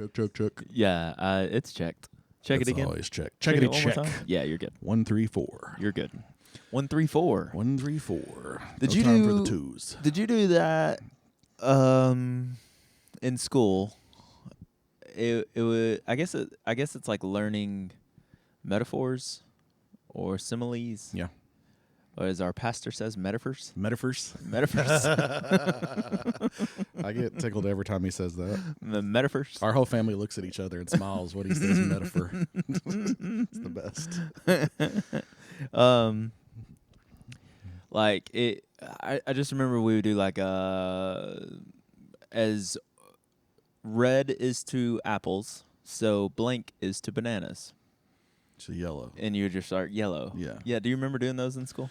Check. Yeah, it's checked. Check It's it again. Always check. Check it Checkity one more check. time. Yeah, you're good. 1, 3, 4. You're good. 1, 3, 4. 1, 3, 4. Did no you time do for the twos? Did you do that in school? It would I guess it's like learning metaphors or similes. Yeah. Or as our pastor says, metaphors. Metaphors. Metaphors. I get tickled every time he says that. The metaphors. Our whole family looks at each other and smiles when he says metaphor. It's the best. Like it. I just remember we would do like as red is to apples, so blank is to bananas. So yellow. And you would just start yellow. Yeah. Yeah. Do you remember doing those in school?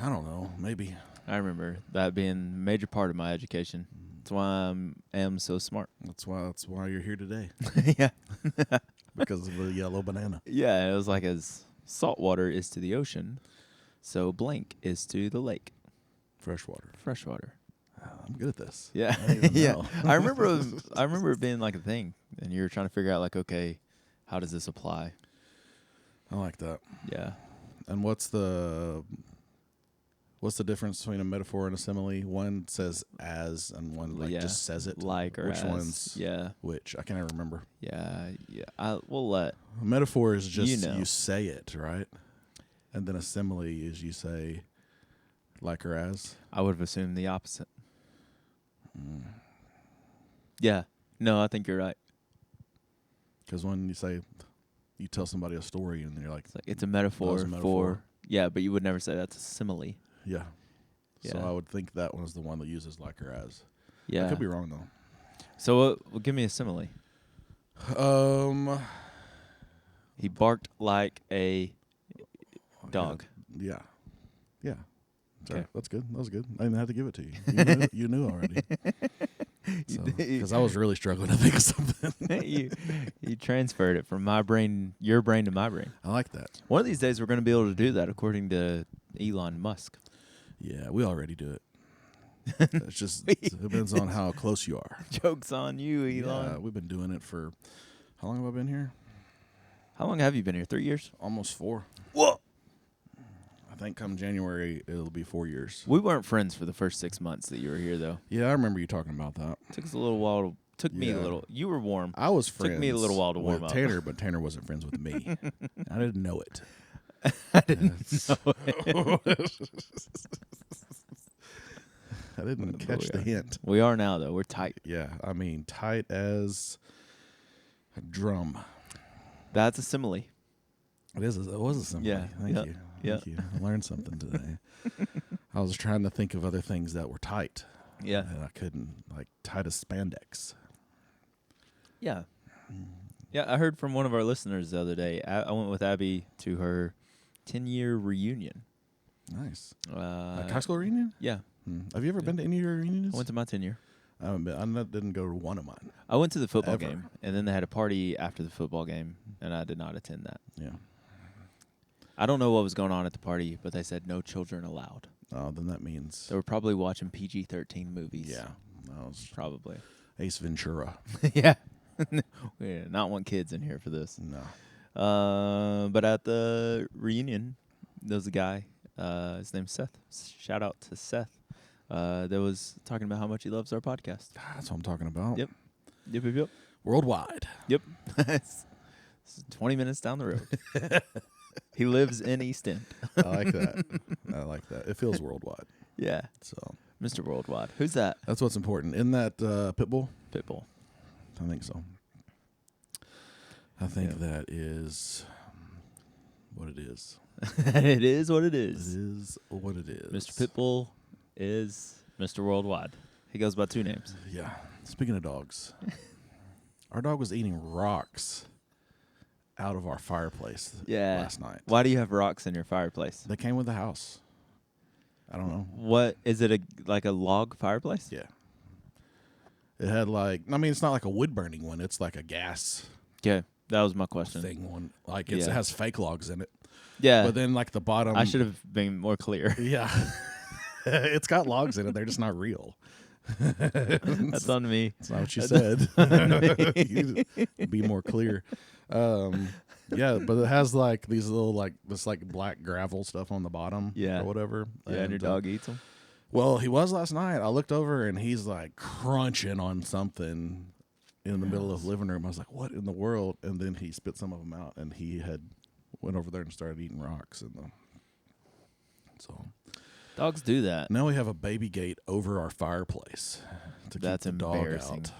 I don't know. Maybe. I remember that being a major part of my education. That's why I am so smart. That's why you're here today. Yeah. Because of the yellow banana. Yeah, it was like as salt water is to the ocean, so blank is to the lake. Freshwater. Freshwater. I'm good at this. Yeah. I don't even Yeah. know. I remember it being like a thing, and you were trying to figure out like, okay, how does this apply? I like that. Yeah. And what's the difference between a metaphor and a simile? One says as, and one just says it. Like or which as. one's Yeah. which? I can't even remember. Yeah. We'll let. A metaphor is just You say it, right? And then a simile is you say like or as. I would have assumed the opposite. Yeah. No, I think you're right. Because when you tell somebody a story and you're like, It's a metaphor, That was a metaphor. for. Yeah, but you would never say that's a simile. yeah. So Yeah. I would think that one is the one that uses like or as. Yeah. I could be wrong though. So give me a simile. He barked like a dog. Yeah. Sorry, Okay. that's good. That was good. I didn't have to give it to you. You knew already. Because I was really struggling to think of something. you transferred it from your brain to my brain. I like that. One of these days we're going to be able to do that, according to Elon Musk. Yeah, we already do it. It's just it depends on how close you are. Joke's on you, Elon. Yeah, we've been doing it for how long have I been here? How long have you been here? 3 years? Almost 4. Whoa! I think come January it'll be 4 years. We weren't friends for the first 6 months that you were here, though. Yeah, I remember you talking about that. Took us a little while. Took me a Yeah. little. You were warm. I was friends. Took me a little while to warm with up. Tanner, but Tanner wasn't friends with me. I didn't know it. I didn't know it. I didn't catch the hint. We are now, though. We're tight. Yeah, I mean tight as a drum. That's a simile. It was a simile. Yeah, Thank yeah, you. yeah. Thank you. I learned something today. I was trying to think of other things that were tight. Yeah. And I couldn't, like tight as spandex. Yeah. Yeah, I heard from one of our listeners the other day. I went with Abby to her 10-year reunion. Nice. Like high school reunion? Yeah. Have you ever been to any of your reunions? I went to my 10-year. I haven't been. I didn't go to one of mine. I went to the football Ever. game, and then they had a party after the football game, and I did not attend that. Yeah. I don't know what was going on at the party, but they said no children allowed. Oh, then that means. They were probably watching PG-13 movies. Yeah. That was Probably. Ace Ventura. Yeah. We did not want kids in here for this. No. But at the reunion, there was a guy. His name's Seth. Shout out to Seth. That was talking about how much he loves our podcast. That's what I'm talking about. Yep. Yep. Worldwide. Yep. It's 20 minutes down the road. He lives in East End. I like that. I like that. It feels worldwide. Yeah. So Mr. Worldwide. Who's that? that's what's important. Isn't that Pitbull? Pitbull. I think so. I think that is what it is. It is what it It is. is what it is. Mr. Pitbull is Mr. Worldwide. He goes by 2 names. Yeah. Speaking of dogs, our dog was eating rocks out of our fireplace last night. Why do you have rocks in your fireplace? They came with the house. I don't know. What is it? Like a log fireplace? Yeah. It had it's not like a wood burning one. It's like a gas Okay, that was my question. thing one. Like it has fake logs in it. Yeah, But then like the bottom. I should have been more clear. Yeah. It's got logs in it. They're just not real. That's on me. That's not what you said. You be more clear. Yeah, but it has like these little like this like black gravel stuff on the bottom, Yeah. or whatever. Yeah, and your dog eats them. Well, he was last night. I looked over and he's like crunching on something in the middle of the living room. I was like, "What in the world?" And then he spit some of them out, and he had went over there and started eating rocks. So Dogs do that. now we have a baby gate over our fireplace to That's keep the dog embarrassing. out.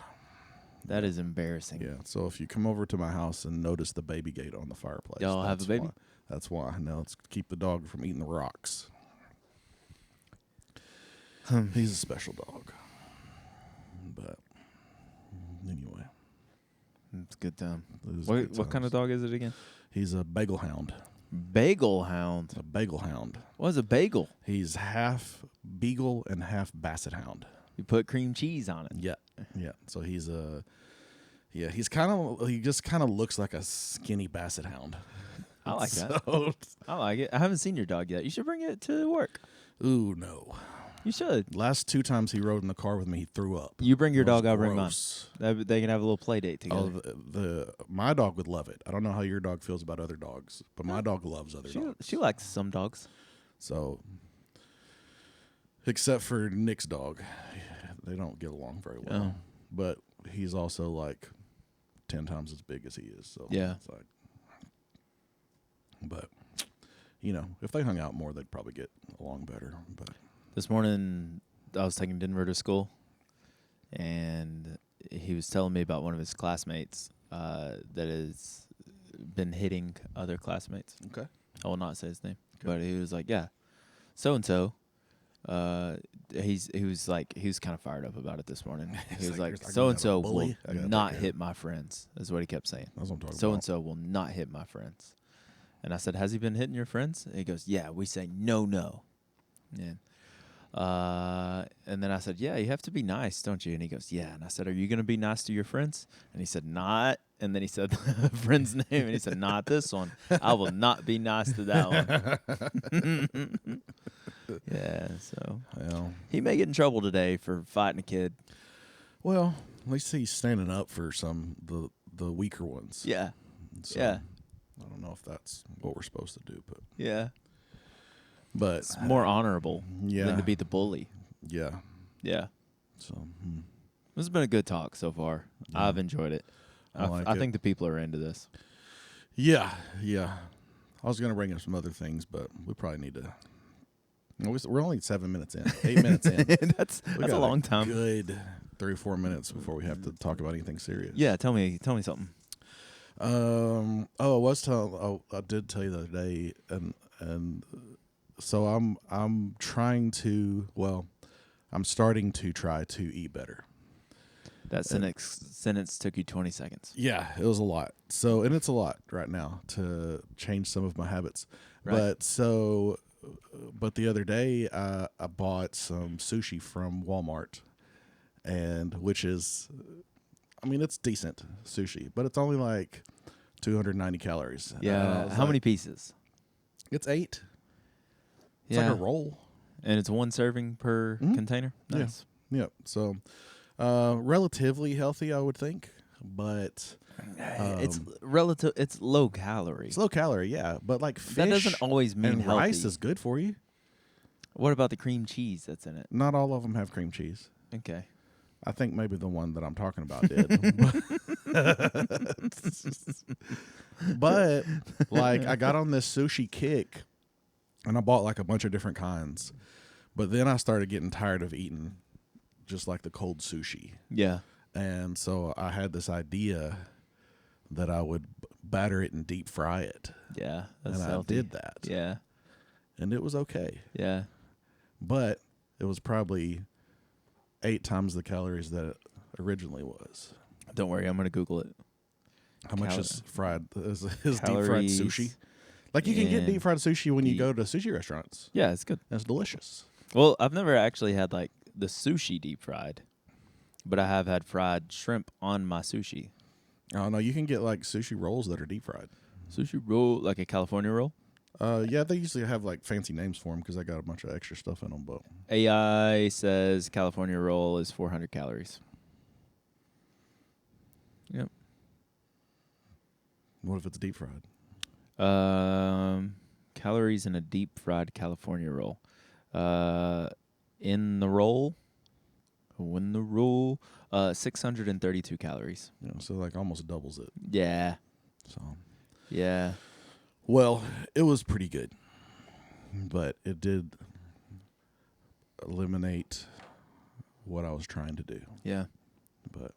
That is embarrassing. Yeah. So if you come over to my house and notice the baby gate on the fireplace, Y'all have a baby? That's why. No, it's to keep the dog from eating the rocks. He's a special dog. But anyway, It's a good time. it is What good kind of times. dog is it again? He's a bagel hound. Bagel hound. A bagel hound. What is a bagel? He's half beagle and half basset hound. You put cream cheese on it. Yeah, yeah. So he's a, yeah. He just kind of looks like a skinny basset hound. I like that. So, I like it. I haven't seen your dog yet. You should bring it to work. ooh, no. You should. Last 2 times he rode in the car with me, he threw up. You bring your It was dog, I'll bring mine. gross. They can have a little play date together. Oh, my dog would love it. I don't know how your dog feels about other dogs, but my dog loves other dogs. She likes some dogs. So, except for Nick's dog, they don't get along very well. Oh. But he's also like 10 times as big as he is. So Yeah. it's like, but you know, if they hung out more, they'd probably get along better. But This morning, I was taking Denver to school, and he was telling me about one of his classmates that has been hitting other classmates. okay, I will not say his name, Okay. but he was like, "Yeah, so and so." He was kind of fired up about it this morning. He was like, "There's- I "So and gotta so have a will bully. I gotta not take care." hit my friends." Is what he kept saying. that's what I'm talking So about. and so will not hit my friends. And I said, "Has he been hitting your friends?" And he goes, "Yeah, we say no." Yeah. And then I said, "Yeah, you have to be nice, don't you?" And he goes, "Yeah." And I said, "Are you going to be nice to your friends?" And he said, "Not." And then he said the friend's name, and he said, "Not this one. I will not be nice to that one." Yeah, so Well, he may get in trouble today for fighting a kid. well, at least he's standing up for the weaker ones. Yeah, So, yeah, I don't know if that's what we're supposed to do, yeah. but It's more honorable yeah, than to be the bully. yeah. Yeah. So This has been a good talk so far. Yeah. I've enjoyed it. I like I it. think the people are into this. yeah. I was gonna bring up some other things, but we probably need to. We're only 7 minutes in, 8 minutes in. That's We a got long time. Good 3 or 4 minutes before we have to talk about anything serious. Yeah, tell me something. I did tell you the other day, and so I'm trying to. Well, I'm starting to try to eat better. That sentence took you 20 seconds. Yeah, it was a lot. So, and it's a lot right now to change some of my habits. Right. But the other day I bought some sushi from Walmart, and which is, I mean, it's decent sushi, but it's only like 290 calories. And I Yeah. was How like, many pieces? It's 8. It's Yeah. like a roll. And it's 1 serving per Mhm. container? Yeah. Nice. Yep. So, relatively healthy, I would think, but It's relative. It's low calorie. it's low calorie. Yeah, but like fish That doesn't always mean and healthy. rice is good for you. What about the cream cheese that's in it? Not all of them have cream cheese. Okay. I think maybe the one that I'm talking about did. But like I got on this sushi kick and I bought like a bunch of different kinds. But then I started getting tired of eating just like the cold sushi. Yeah. And so I had this idea that I would batter it and deep fry it. Yeah. That's And healthy. I did that. Yeah. And it was okay. Yeah. But it was probably 8 times the calories that it originally was. Don't worry. I'm going to Google it. How much is fried? Is deep fried Calories sushi? Like you can get deep in fried sushi when you deep- go to sushi restaurants. Yeah, it's good. And it's delicious. Well, I've never actually had like the sushi deep fried, but I have had fried shrimp on my sushi. Oh no, you can get like sushi rolls that are deep fried. Sushi roll, like a California roll? Yeah, they usually have like fancy names for them because I got a bunch of extra stuff in them. But AI says California roll is 400 calories. Yep. what if it's deep fried? Calories in a deep fried California roll. In the roll, 632 calories. You know, so like almost doubles it. Yeah. So Yeah. well, it was pretty good, but it did eliminate what I was trying to do. Yeah. But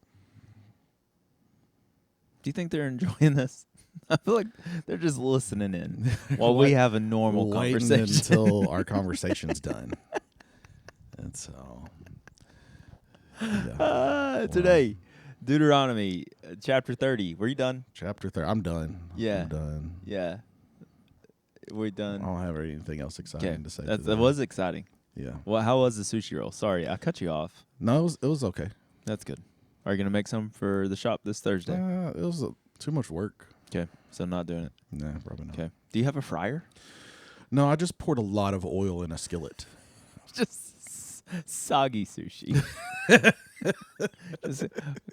Do you think they're enjoying this? I feel like they're just listening in while we have a normal waiting conversation. until our conversation's done. And so, yeah. Today, Deuteronomy chapter 30. Were you done? Chapter 3. I'm done. Yeah. I'm done. Yeah. We're I done. don't have anything else exciting to say. That was exciting. Yeah. Well, how was the sushi roll? Sorry, I cut you off. No, it was okay. That's good. Are you going to make some for the shop this Thursday? It was too much work. Okay, so I'm not doing it. Nah, probably not. Okay. Do you have a fryer? No, I just poured a lot of oil in a skillet. Just soggy sushi. Just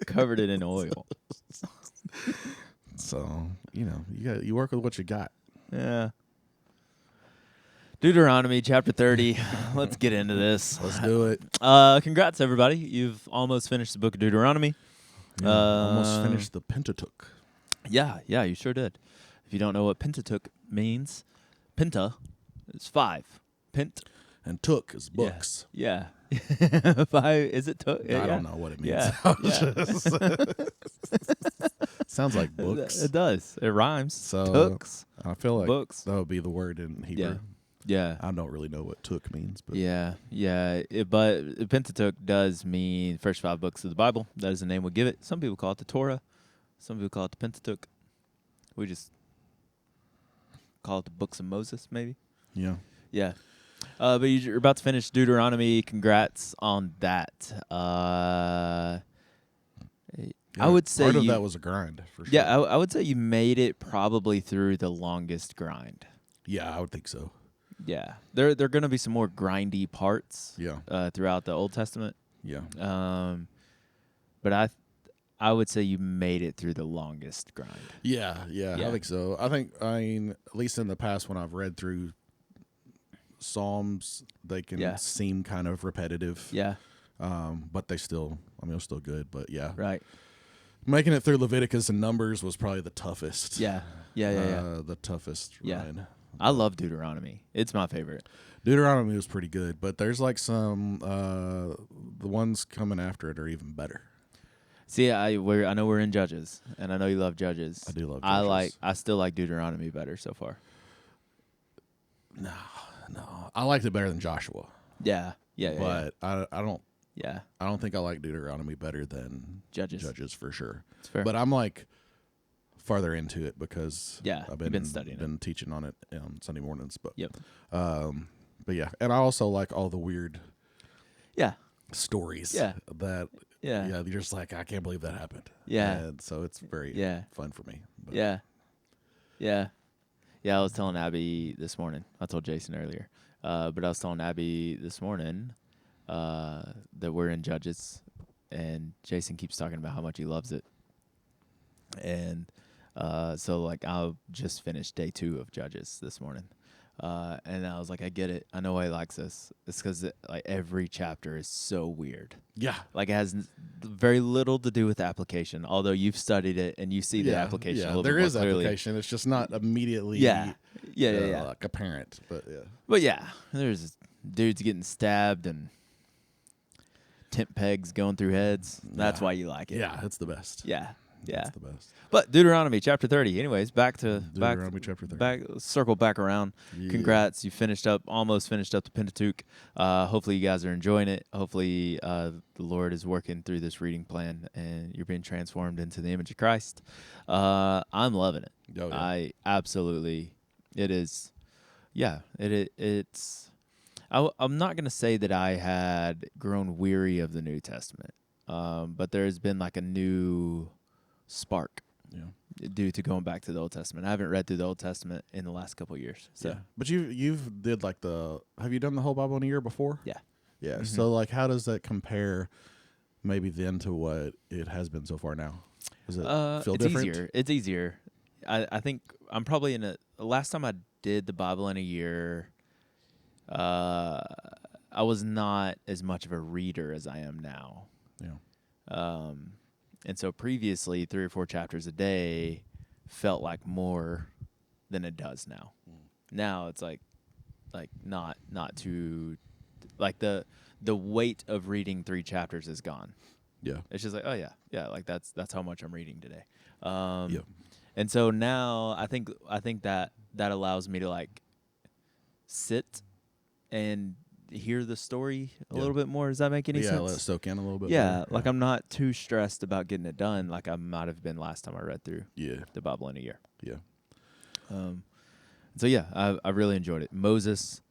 covered it in oil. So, you work with what you got. Yeah. Deuteronomy chapter 30. Let's get into this. Let's do it. Congrats, everybody. You've almost finished the book of Deuteronomy. Yeah, almost finished the Pentateuch. Yeah, you sure did. If you don't know what Pentateuch means, Penta is 5. Pent. And took is books. Yeah. 5, is it took? I don't know what it means. Yeah. Sounds like books. It does. It rhymes. So Tooks. I feel like Books. that would be the word in Hebrew. Yeah. I don't really know what took means, but Yeah. But Pentateuch does mean first 5 books of the Bible. That is the name we give it. Some people call it the Torah. Some people call it the Pentateuch. We just call it the books of Moses, maybe. yeah. Yeah. But you're about to finish Deuteronomy. Congrats on that. I would say part of that was a grind for sure. Yeah, I would say you made it probably through the longest grind. Yeah, I would think so. Yeah, there are going to be some more grindy parts. Yeah. Throughout the Old Testament. Yeah. But I would say you made it through the longest grind. Yeah, I think so. I mean, at least in the past when I've read through Psalms, they can seem kind of repetitive. Yeah. But they still, they're still good. But yeah. Right. Making it through Leviticus and Numbers was probably the toughest. Yeah. The toughest Yeah. run. I love Deuteronomy. It's my favorite. Deuteronomy was pretty good, but there's like some the ones coming after it are even better. See, I know we're in Judges, and I know you love Judges. I do love Judges. I still like Deuteronomy better so far. No, I liked it better than Joshua. Yeah. But I don't. Yeah. I don't think I like Deuteronomy better than Judges for sure. It's fair. But I'm like farther into it because I've been studying been teaching on it on Sunday mornings. But yep. But yeah, and I also like all the weird stories. Yeah. That you're just like, I can't believe that happened. Yeah. And so it's very fun for me. But Yeah. I was telling Abby this morning. I told Jason earlier. But I was telling Abby this morning that we're in Judges, and Jason keeps talking about how much he loves it. And so, like, I just finished day 2 of Judges this morning. And I was like, I get it. I know why he likes this. It's because like every chapter is so weird. Yeah. Like it has very little to do with application, although you've studied it and you see the application a little there bit more is clearly. application. It's just not immediately like apparent. But yeah, there's dudes getting stabbed and tent pegs going through heads. That's why you like it. Yeah, it's the best. Yeah. It's the best. But Deuteronomy chapter 30. Anyways, chapter 30. Circle back around. Yeah. Congrats, you almost finished up the Pentateuch. Hopefully you guys are enjoying it. Hopefully the Lord is working through this reading plan and you're being transformed into the image of Christ. I'm loving it. Oh, yeah. I absolutely. It is. Yeah. It's. I'm not gonna say that I had grown weary of the New Testament, but there has been like a new spark. Yeah. due to going back to the Old Testament. I haven't read through the Old Testament in the last couple of years. So Yeah. But you've did like have you done the whole Bible in a year before? yeah. Yeah. Mhm. So like, how does that compare maybe then to what it has been so far now? Does it feel it's different? easier. It's easier. I think I'm probably last time I did the Bible in a year, I was not as much of a reader as I am now. Yeah. And so previously 3 or 4 chapters a day felt like more than it does now. Now it's like not too, like the weight of reading 3 chapters is gone. Yeah. It's just like, oh yeah, like that's how much I'm reading today. Yep. And so now I think that allows me to like sit and hear the story a little bit more. Does that make any sense? Yeah, let it soak in a little bit. Yeah, more. like I'm not too stressed about getting it done like I might have been last time I read through the Bible in a year. Yeah. So yeah, I really enjoyed it. Moses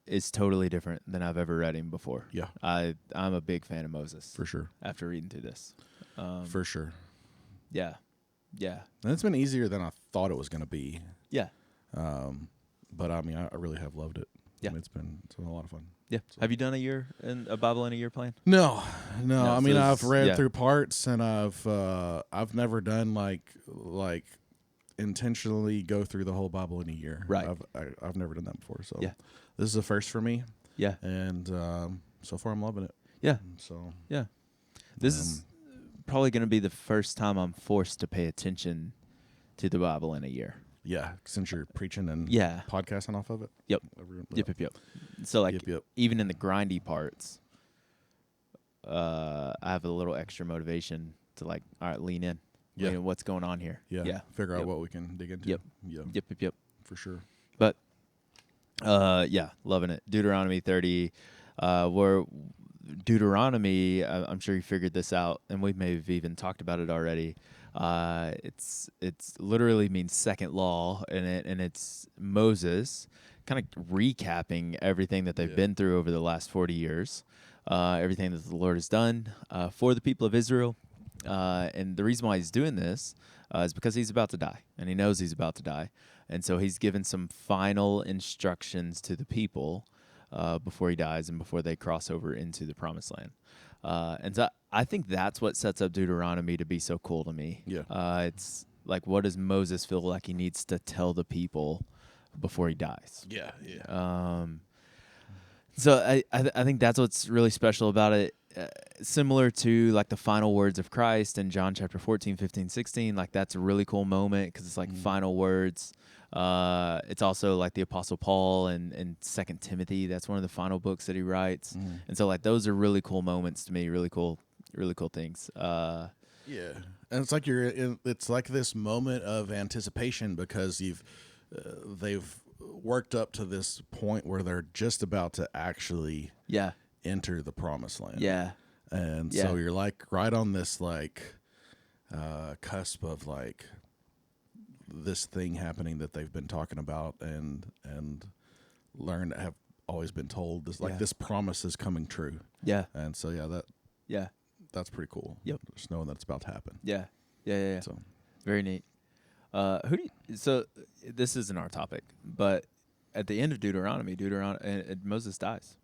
is totally different than I've ever read him before. Yeah. I'm a big fan of Moses. For sure. After reading through this. For sure. Yeah. Yeah. And it's been easier than I thought it was going to be. Yeah. But I mean, I really have loved it. Yeah. I mean, it's been a lot of fun. Yeah. So. Have you done a Bible in a year plan? No. No, I mean, so I've read yeah. through parts, and I've never done like intentionally go through the whole Bible in a year. Right. I've never done that before. So Yeah. this is a first for me. Yeah. And so far, I'm loving it. Yeah. So yeah. This is probably going to be the first time I'm forced to pay attention to the Bible in a year. yeah, since you're preaching and Yeah. podcasting off of it. Yep. Yep. So like Yep. even in the grindy parts, I have a little extra motivation to like, all right, lean in. Yeah. Lean in what's going on here. Yeah. Yeah. Figure out Yep. what we can dig into. Yep. Yeah. Yep. For sure. But yeah, loving it. Deuteronomy 30, where Deuteronomy, I'm sure you figured this out, and we may have even talked about it already. It's literally means second law, and it's Moses kind of recapping everything that they've been through over the last 40 years, everything that the Lord has done for the people of Israel. And the reason why he's doing this is because he's about to die, and he knows he's about to die. And so he's given some final instructions to the people before he dies and before they cross over into the Promised Land. And so I think that's what sets up Deuteronomy to be so cool to me. Yeah. It's like, what does Moses feel like he needs to tell the people before he dies? Yeah. Yeah. So I think that's what's really special about it. Similar to like the final words of Christ in John chapter 14, 15, 16, like that's a really cool moment because it's like final words. It's also like the Apostle Paul and 2 Timothy. That's one of the final books that he writes. And so like those are really cool moments to me, really cool things. Yeah. And it's like it's like this moment of anticipation because they've worked up to this point where they're just about to actually enter the Promised Land. Yeah. And so you're like right on this like cusp of like this thing happening that they've been talking about and have always been told this this promise is coming true. Yeah. And so that's pretty cool. Yep. Just knowing that it's about to happen. Yeah. So very neat. So this isn't our topic, but at the end of Deuteronomy, Moses dies.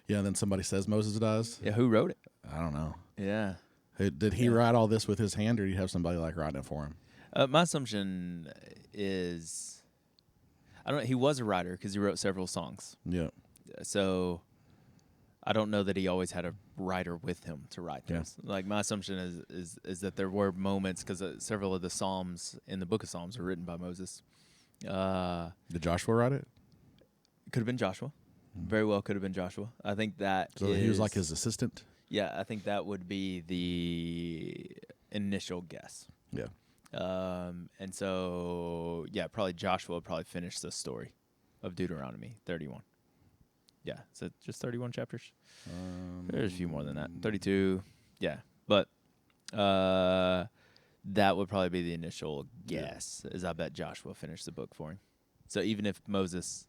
yeah, and then somebody says Moses dies. Yeah, who wrote it? I don't know. Yeah. Did he write all this with his hand, or did he have somebody like writing it for him? My assumption is, I don't know. He was a writer because he wrote several songs. Yeah. So I don't know that he always had a writer with him to write those. Like my assumption is that there were moments because several of the Psalms in the Book of Psalms are written by Moses. Did Joshua write it? Could have been Joshua. Very well could have been Joshua. I think that So he was like his assistant? Yeah, I think that would be the initial guess. Yeah. And so, probably Joshua would probably finish the story of Deuteronomy 31. Yeah, so just 31 chapters? There's a few more than that. 32, yeah. But that would probably be the initial guess, is I bet Joshua finished the book for him. So even if Moses,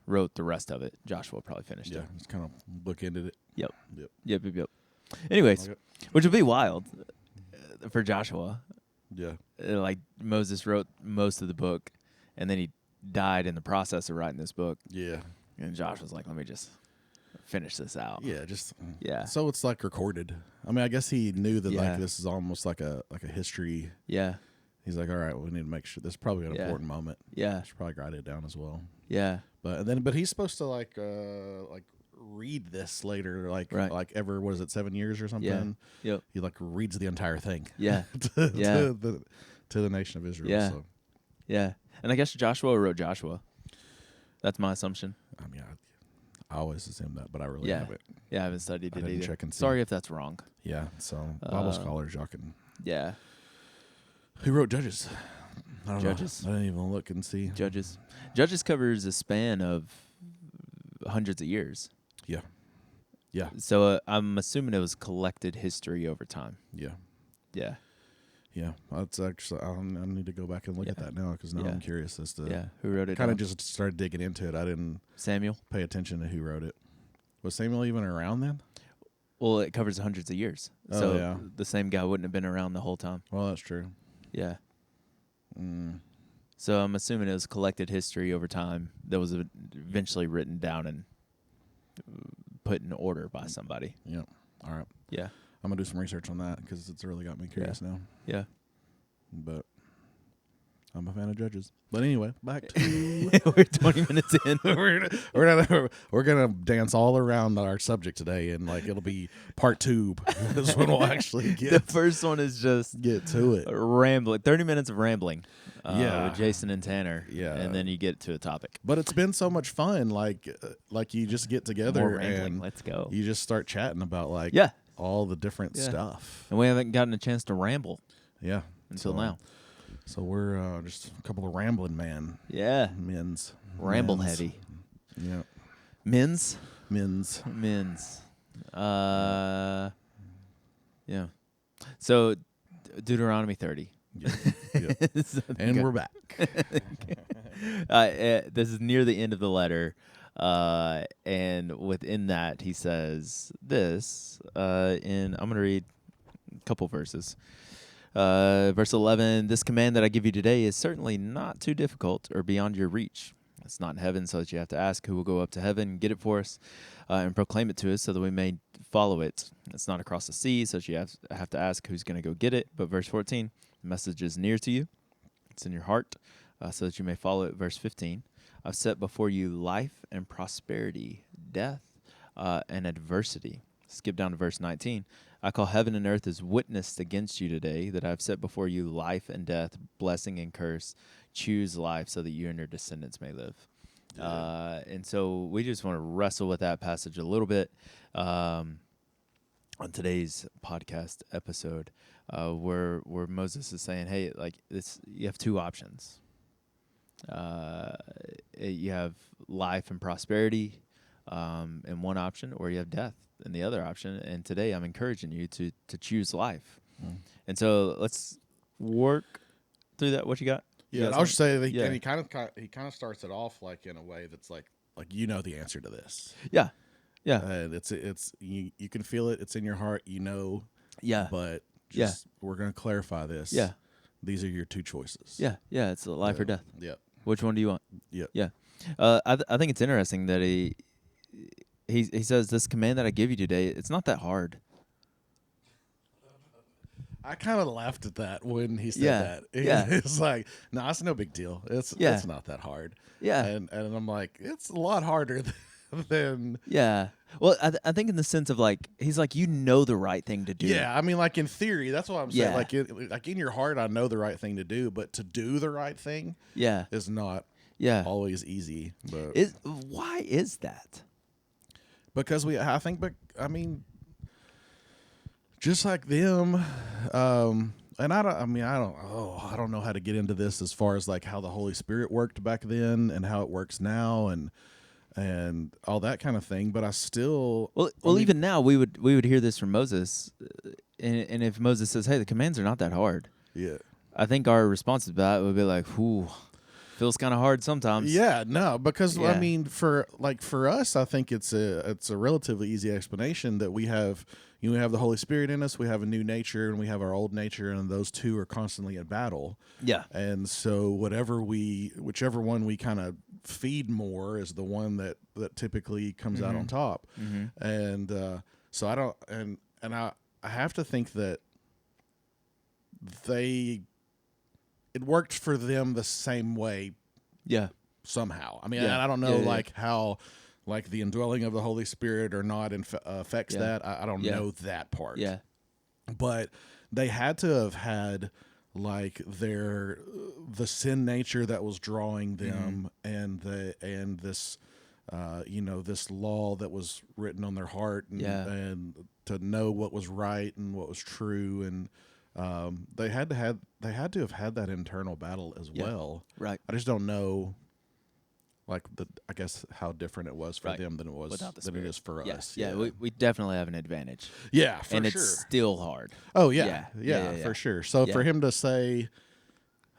wrote the rest of it, Joshua probably finished it. Yeah, just kind of bookended it. Yep. Anyways, which would be wild. for Joshua. Yeah. Like Moses wrote most of the book, and then he died in the process of writing this book. Yeah. And Josh was like, "Let me just finish this out." Yeah, just Yeah. so it's like recorded. I mean, I guess he knew that Yeah. like this is almost like a history. Yeah. He's like, all right, we need to make sure this is probably an Yeah. important moment. Yeah. I should probably write it down as well. Yeah. But he's supposed to like read this later, like Right. what is it, 7 years or something? Yeah. Yep. He like reads the entire thing. Yeah. to, Yeah. to the nation of Israel. Yeah. So Yeah. And I guess Joshua wrote Joshua. That's my assumption. I mean, I always assume that, but I really Yeah. haven't. Yeah, I haven't studied I it didn't either. check and see. Sorry if that's wrong. Yeah. So Bible scholars, y'all can. Yeah. Who wrote Judges? I don't Judges. know. I didn't even look and see. Judges. Judges covers a span of hundreds of years. Yeah. Yeah. So I'm assuming it was collected history over time. Yeah. Yeah. Yeah. That's actually, I need to go back and look at Yeah. that now because now Yeah. I'm curious as to. Yeah. Who wrote it? Kind down? of just started digging into it. I didn't Samuel. pay attention to who wrote it. Was Samuel even around then? Well, it covers hundreds of years. Oh, So yeah. the same guy wouldn't have been around the whole time. Well, that's true. Yeah. Mm. So I'm assuming it was collected history over time that was eventually written down and put in order by somebody. Yeah. All right. Yeah. I'm going to do some research on that because it's really got me curious now. Yeah. But I'm a fan of Judges. But anyway, back to... We're 20 minutes in. we're gonna dance all around our subject today, and like it'll be part 2 is when we'll actually The get first one is just to it. rambling. 30 minutes of rambling. Yeah. With Jason and Tanner. Yeah. And then you get to a topic. But it's been so much fun. Like you just get together More rambling. and Let's go. you just start chatting about like Yeah. all the different Yeah. stuff. And we haven't gotten a chance to ramble Yeah. until So- now. So we're just a couple of rambling Yeah. men's. Ramble men's. heavy. Yeah. Men's. Men's. Yeah. So Deuteronomy 30. Yeah. Yeah. And we're back. This is near the end of the letter. And within that, he says this, I'm going to read a couple verses. Verse 11, this command that I give you today is certainly not too difficult or beyond your reach. It's not in heaven, so that you have to ask who will go up to heaven and get it for us and proclaim it to us so that we may follow it. It's not across the sea, so that you have to ask who's going to go get it. But verse 14, the message is near to you. It's in your heart, so that you may follow it. Verse 15, I've set before you life and prosperity, death and adversity. Skip down to verse 19. I call heaven and earth as witness against you today that I have set before you life and death, blessing and curse. Choose life so that you and your descendants may live. And so we just want to wrestle with that passage a little bit on today's podcast episode, where Moses is saying, "Hey, like this, you have two options. You have life and prosperity in one option, or you have death in the other option. And today, I'm encouraging you to choose life. And so let's work through that. What you got? Yeah, I was just saying, Yeah. and he kind of starts it off like in a way that's like you know the answer to this. Yeah, yeah, And it's you can feel it. It's in your heart. You know. yeah, But just we're gonna clarify this. yeah, These are your two choices. yeah, yeah. It's life or death. Yep. Which one do you want? Yep. Yeah. I think it's interesting that he says this command that I give you today. It's not that hard. I kind of laughed at that when he said Yeah, that. yeah. It's like, no, it's no big deal. It's not that hard. Yeah. And I'm like, it's a lot harder than. Yeah. Well, I think in the sense of like, he's like, you know the right thing to do. Yeah, I mean, like in theory, that's what I'm saying. Yeah. Like in your heart, I know the right thing to do, but to do the right thing, Yeah. is not Yeah. always easy. But Why is that? because I mean, just like them, and I don't know how to get into this as far as like how the Holy Spirit worked back then and how it works now and all that kind of thing. But I still, Even now we would hear this from Moses, and if Moses says, "Hey, the commands are not that hard," yeah, I think our response to that would be like, "Whew." Feels kind of hard sometimes. Yeah, no, because I Yeah. mean, for us, I think it's a relatively easy explanation that we have. We have the Holy Spirit in us. We have a new nature, and we have our old nature, and those two are constantly at battle. Yeah. And so, whichever one we kind of feed more is the one that typically comes out on top. And so I don't, and I have to think that it worked for them the same way Yeah. somehow. I mean, Yeah. I don't know Yeah. like how like the indwelling of the Holy Spirit or not affects Yeah. that. I don't Yeah. know that part. Yeah. But they had to have had like the sin nature that was drawing them and this this law that was written on their heart and to know what was right and what was true, and they had to have had that internal battle as well. Right. I just don't know, like I guess how different it was for Right. them than it is for Yeah. us. Yeah. We definitely have an advantage. Yeah, for And sure. it's still hard. Oh yeah, Yeah. for sure. So Yeah. for him to say,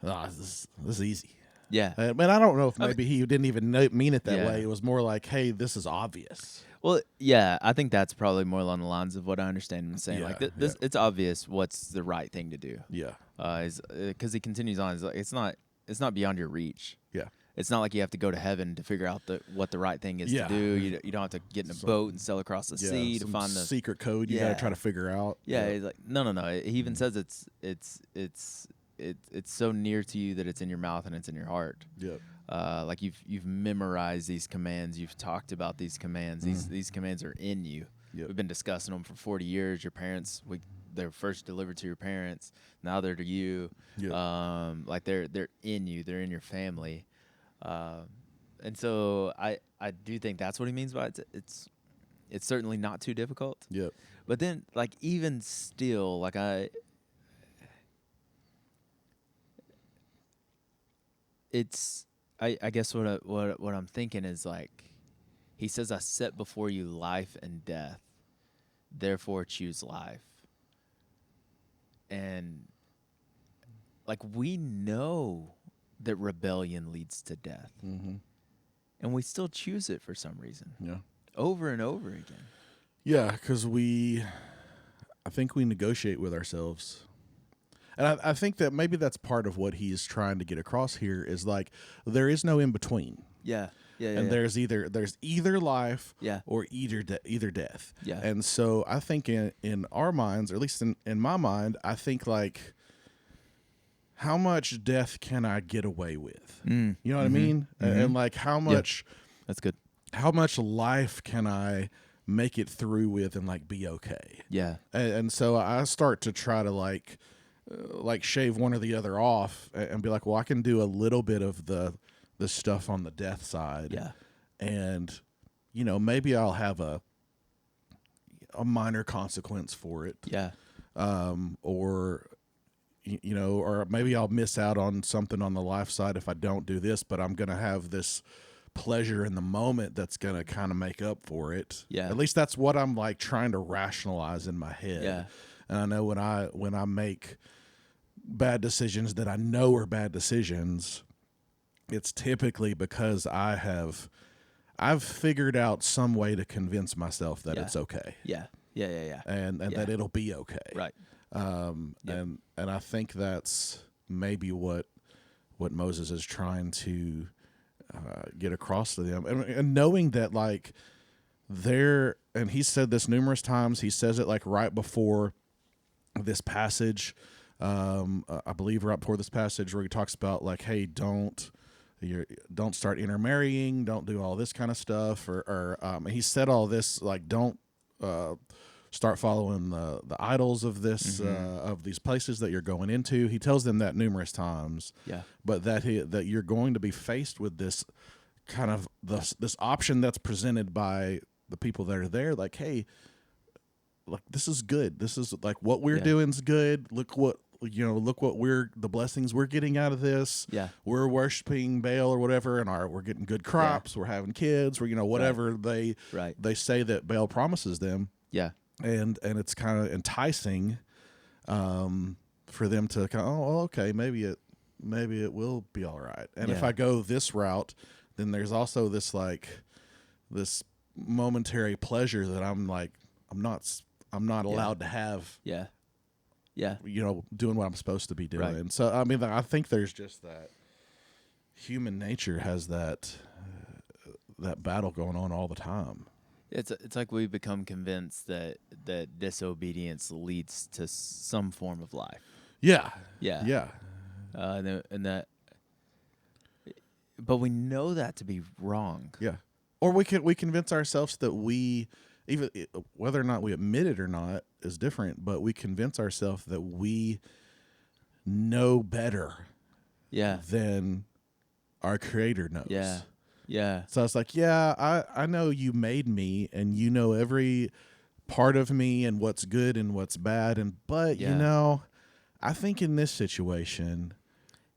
this is easy. Yeah. But I don't know if maybe he didn't even mean it that Yeah. way. It was more like, hey, this is obvious. Well, yeah, I think that's probably more along the lines of what I understand him saying. Like this, it's obvious what's the right thing to do. Yeah. Because he continues on. It's not beyond your reach. Yeah. It's not like you have to go to heaven to figure out what the right thing is to do. You don't have to get in a boat and sail across the sea to find the secret code you got to try to figure out. Yeah, he's like, no. He even says it's so near to you that it's in your mouth and it's in your heart. Yep. Like you've memorized these commands, you've talked about these commands. These commands are in you. Yep. We've been discussing them for 40 years. Your parents, they were first delivered to your parents. Now they're to you. Yep. Like they're in you. They're in your family. And so I do think that's what he means by it. It's certainly not too difficult. Yep. But then, like, even still, like I guess what I'm thinking is, like, he says, I set before you life and death, therefore choose life. And like, we know that rebellion leads to death. Mm-hmm. And we still choose it for some reason. Yeah. Over and over again. Yeah, because I think we negotiate with ourselves. And I think that maybe that's part of what he's trying to get across here is like there is no in between. Yeah. And there's either life Yeah. or either death. Yeah. And so I think in our minds, or at least in my mind, I think like how much death can I get away with? You know what I mean? And like how much That's good. how much life can I make it through with and like be okay? Yeah. And so I start to try to like shave one or the other off and be like, well, I can do a little bit of the stuff on the death side. Yeah. And, maybe I'll have a minor consequence for it. Yeah. Or maybe I'll miss out on something on the life side if I don't do this, but I'm going to have this pleasure in the moment that's going to kind of make up for it. Yeah. At least that's what I'm like trying to rationalize in my head. Yeah. And I know when I make bad decisions that I know are bad decisions, it's typically because I've figured out some way to convince myself that it's okay. Yeah. And that it'll be okay. Right. And I think that's maybe what Moses is trying to get across to them, and knowing that like and he said this numerous times. He says it like right before this passage. I believe right before this passage where he talks about like, hey, don't start intermarrying, don't do all this kind of stuff, or he said all this like don't start following the idols of this of these places that you're going into. He tells them that numerous times. Yeah. But that you're going to be faced with this kind of this option that's presented by the people that are there. Like, hey, like this is good. This is like what we're doing's good. Look what the blessings we're getting out of this. Yeah. We're worshiping Baal or whatever, and we're getting good crops. We're having kids. We're whatever they say that Baal promises them. Yeah. And it's kind of enticing for them to kind of, okay, maybe maybe it will be all right. And if Yeah. I go this route, then there's also this this momentary pleasure that I'm not Yeah. allowed to have, Yeah. Yeah. doing what I'm supposed to be doing. Right. So I mean, I think there's just that human nature has that battle going on all the time. It's like we become convinced that disobedience leads to some form of life. Yeah. Yeah. Yeah. And that, but we know that to be wrong. Yeah. Or we convince ourselves that even whether or not we admit it or not is different, but we convince ourselves that we know better Yeah. than our creator knows. Yeah. Yeah. So it's like, yeah, I know you made me and you know every part of me and what's good and what's bad, but Yeah. I think in this situation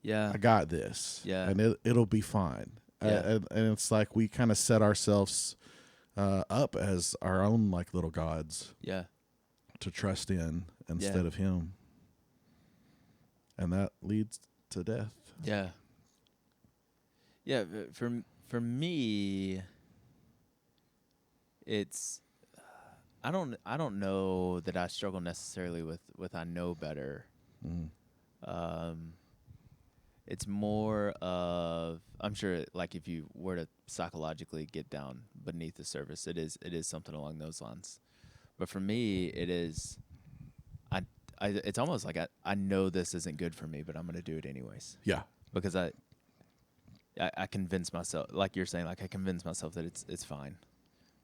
Yeah. I got this. Yeah. And it'll be fine. Yeah. And it's like we kind of set ourselves up as our own like little gods Yeah. to trust in instead of him. And that leads to death. Yeah. Yeah. For me, it's I don't know that I struggle necessarily with I know better. Mm. It's more of, I'm sure, like if you were to psychologically get down beneath the surface, it is something along those lines. But for me, it is, it's almost like I know this isn't good for me, but I'm going to do it anyways. Yeah. Because I convince myself, like you're saying, like I convince myself that it's fine.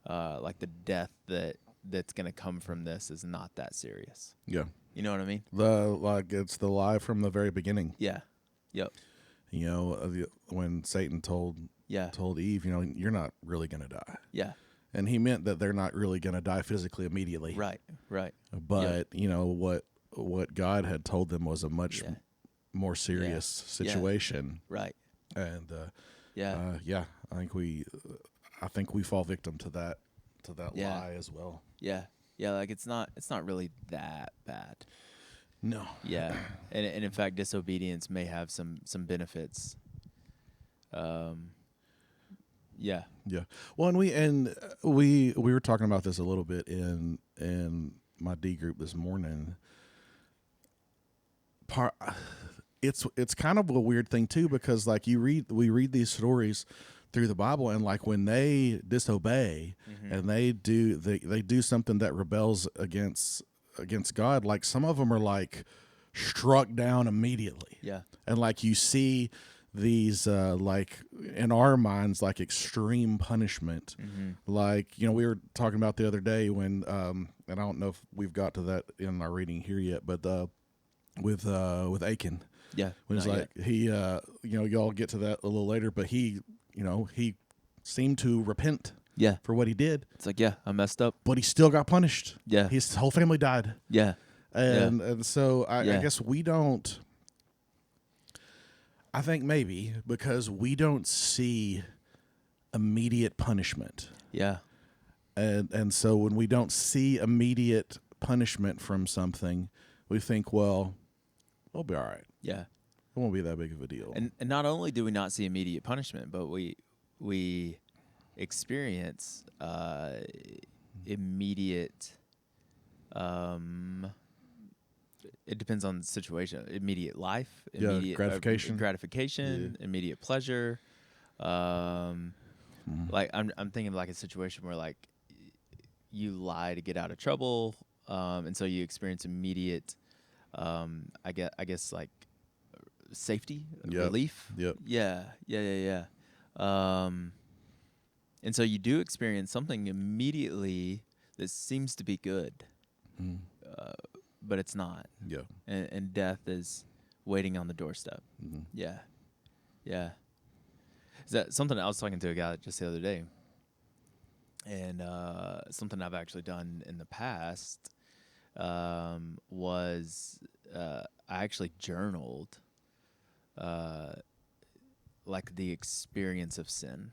Like the death that's going to come from this is not that serious. Yeah. You know what I mean? It's the lie from the very beginning. Yeah. Yep. When Satan told Eve, you're not really going to die. Yeah. And he meant that they're not really going to die physically immediately. Right. But, what God had told them was a much more serious situation. Right. And I think we fall victim to that lie as well. Yeah. Yeah, like it's not really that bad. No. Yeah. And in fact disobedience may have some benefits. Yeah. Yeah. Well, and we were talking about this a little bit in my D group this morning. It's kind of a weird thing too, because like we read these stories through the Bible, and like when they disobey and they do something that rebels against God, like some of them are like struck down immediately. Yeah. And like you see these like in our minds like extreme punishment. Like we were talking about the other day when and I don't know if we've got to that in our reading here yet, but with Achan. Yeah. When it's like yet. He y'all get to that a little later, but he seemed to repent for what he did. It's like, I messed up. But he still got punished. Yeah. His whole family died. Yeah. And so I guess we don't, I think maybe because we don't see immediate punishment. Yeah. And so when we don't see immediate punishment from something, we think, well, we'll be all right. Yeah. It won't be that big of a deal. And not only do we not see immediate punishment, but we experience immediate it depends on the situation. Immediate life, immediate gratification, immediate pleasure. Like I'm thinking of like a situation where like you lie to get out of trouble, and so you experience immediate, I guess like safety, relief. Yep. Yeah. And so you do experience something immediately that seems to be good, but it's not. Yeah. And death is waiting on the doorstep. Mm-hmm. Yeah. Is that something I was talking to a guy just the other day, and something I've actually done in the past was I actually journaled like the experience of sin.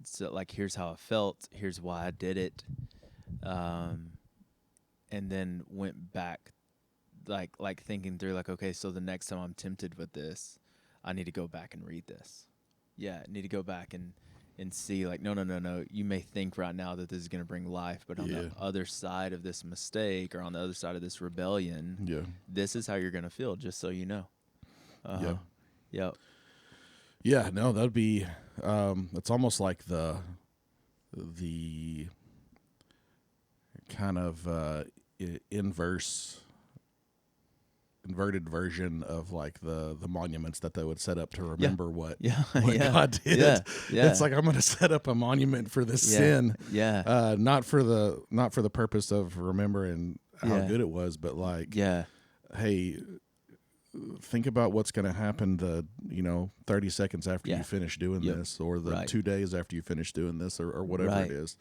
So like, here's how I felt, here's why I did it, and then went back like thinking through like, okay, so the next time I'm tempted with this, I need to go back and read this. Yeah, I need to go back and see like, no. You may think right now that this is going to bring life, but on the other side of this mistake or on the other side of this rebellion, this is how you're going to feel, just so you know. Yep. Yeah, no, that'd be, it's almost like the kind of inverted version of like the monuments that they would set up to remember what God did. Yeah. It's like, I'm going to set up a monument for this sin. Yeah. Not for the purpose of remembering how good it was, but like, hey, think about what's going to happen 30 seconds after you finish doing this, or the 2 days after you finish doing this, or whatever it is.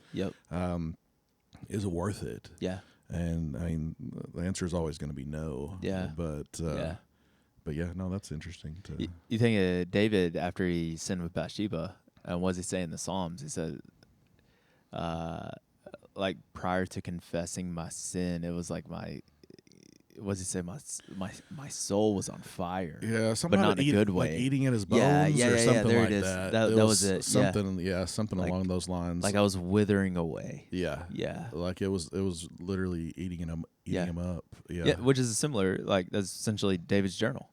Is it worth it? Yeah. And I mean, the answer is always going to be no. Yeah. But yeah, no, that's interesting. You think David, after he sinned with Bathsheba, and what does he say in the Psalms? He said, like, prior to confessing my sin, it was like what does he say? My soul was on fire. Yeah, something, but not in a good way. Like eating at his bones, or something there like it is. that. That was it. Something like, along those lines. Like I was withering away. Yeah. Like it was literally eating him up. Yeah. Which is similar. Like that's essentially David's journal.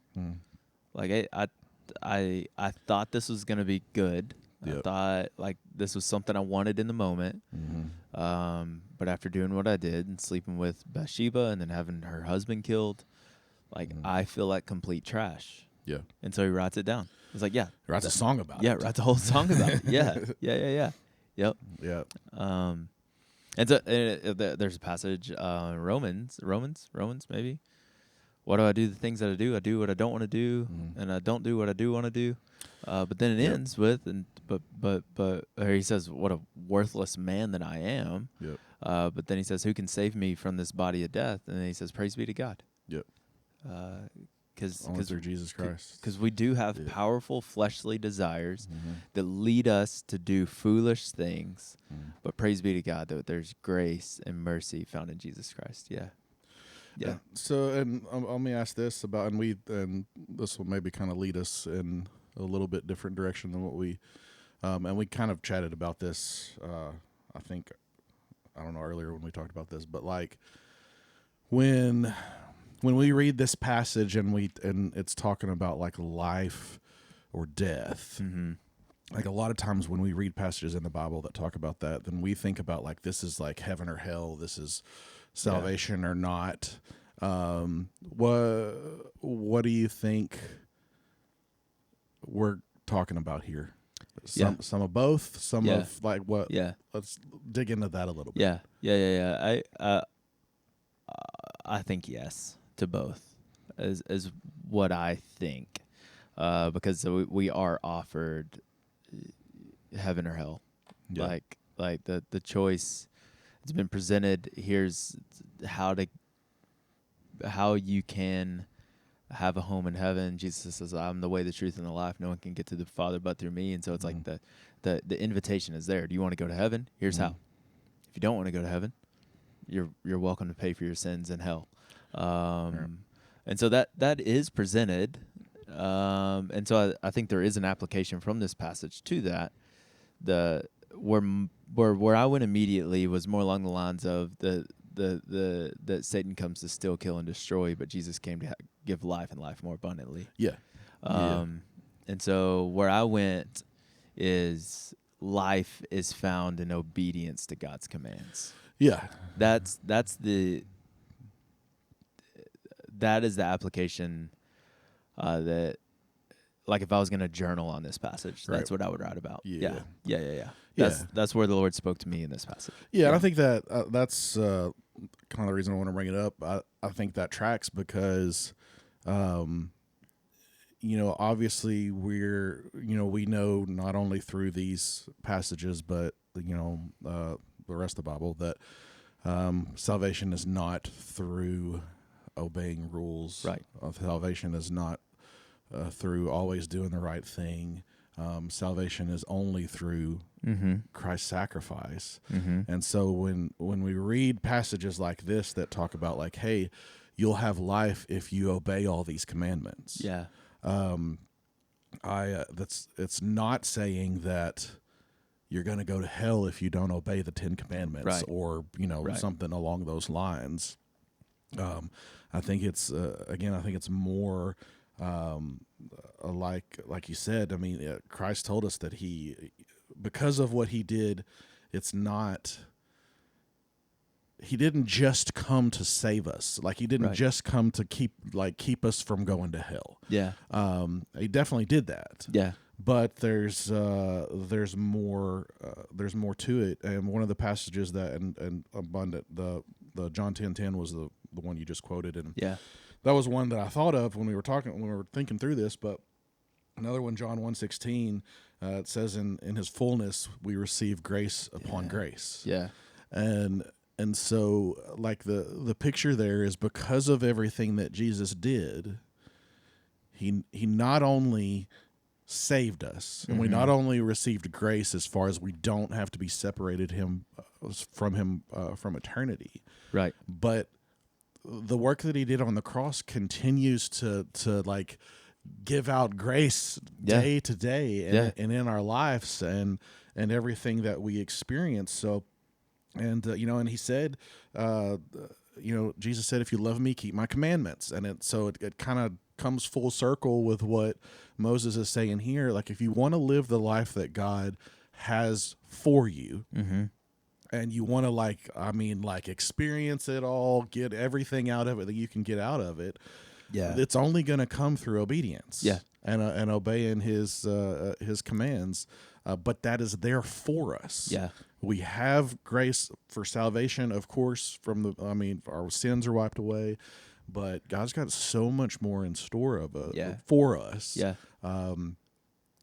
Like I thought this was gonna be good. I thought like this was something I wanted in the moment. But after doing what I did and sleeping with Bathsheba and then having her husband killed, like I feel like complete trash. Yeah. And so he writes it down. He's like, writes a song about it. Yeah, writes a whole song about it. Yeah. Yep. Yeah. And so there's a passage, Romans maybe. Why do I do the things that I do? I do what I don't want to do, and I don't do what I do want to do. But then it ends with, but he says, "What a worthless man that I am." Yep. But then he says, "Who can save me from this body of death?" And then he says, "Praise be to God." Yep. Because through Jesus Christ. Because we do have powerful fleshly desires that lead us to do foolish things. But praise be to God that there's grace and mercy found in Jesus Christ. Yeah. So, and let me ask this about, and this will maybe kind of lead us in a little bit different direction than what we, and we kind of chatted about this. I think, I don't know, earlier when we talked about this, but like when we read this passage and it's talking about like life or death. Like a lot of times when we read passages in the Bible that talk about that, then we think about like this is like heaven or hell. This is salvation or not. What do you think we're talking about here? Some of both. Some of like what? Yeah. Let's dig into that a little bit. Yeah. I think yes to both, is what I think, because we are offered heaven or hell. Like the choice, it's been presented. Here's how you can have a home in heaven. Jesus says, "I'm the way, the truth, and the life. No one can get to the Father but through me." And so it's like the invitation is there. Do you want to go to heaven? Here's how. If you don't want to go to heaven, you're welcome to pay for your sins in hell. And so that is presented. And so I think there is an application from this passage to that. Where I went immediately was more along the lines of that Satan comes to steal, kill, and destroy, but Jesus came to give life and life more abundantly. And so where I went is life is found in obedience to God's commands. That is the application that, like, if I was going to journal on this passage, that's what I would write about. Yeah. That's where the Lord spoke to me in this passage. And I think that that's kind of the reason I want to bring it up. I think that tracks because, obviously we know not only through these passages, but, the rest of the Bible that salvation is not through obeying rules. Right. Salvation is not through always doing the right thing. Salvation is only through Christ's sacrifice. And so when we read passages like this that talk about like, hey, you'll have life if you obey all these commandments. Yeah. It's not saying that you're going to go to hell if you don't obey the 10 commandments, Right. or, Right. something along those lines. I think it's, again, I think it's more, like you said, I mean, Christ told us that because of what he did, he didn't just come to save us. Like, he didn't Right. just come to keep us from going to hell. Yeah. He definitely did that. Yeah. But there's more to it. And one of the passages that and abundant the John 10:10 was the one you just quoted, and Yeah. that was one that I thought of when we were thinking through this. But another one, John 1:16, it says, in his fullness we receive grace upon grace. Yeah. And so, like, the picture there is, because of everything that Jesus did, he not only saved us, and we not only received grace as far as we don't have to be separated from him from eternity, Right. but the work that he did on the cross continues to like give out grace day to day and in our lives and everything that we experience. So, and and he said, Jesus said, "If you love me, keep my commandments." And it kind of comes full circle with what Moses is saying here. Like, if you want to live the life that God has for you, and you want to experience it all, get everything out of it that you can get out of it, it's only going to come through obedience, and obeying his commands. But that is there for us. Yeah. We have grace for salvation, of course, our sins are wiped away, but God's got so much more in store for us. Yeah.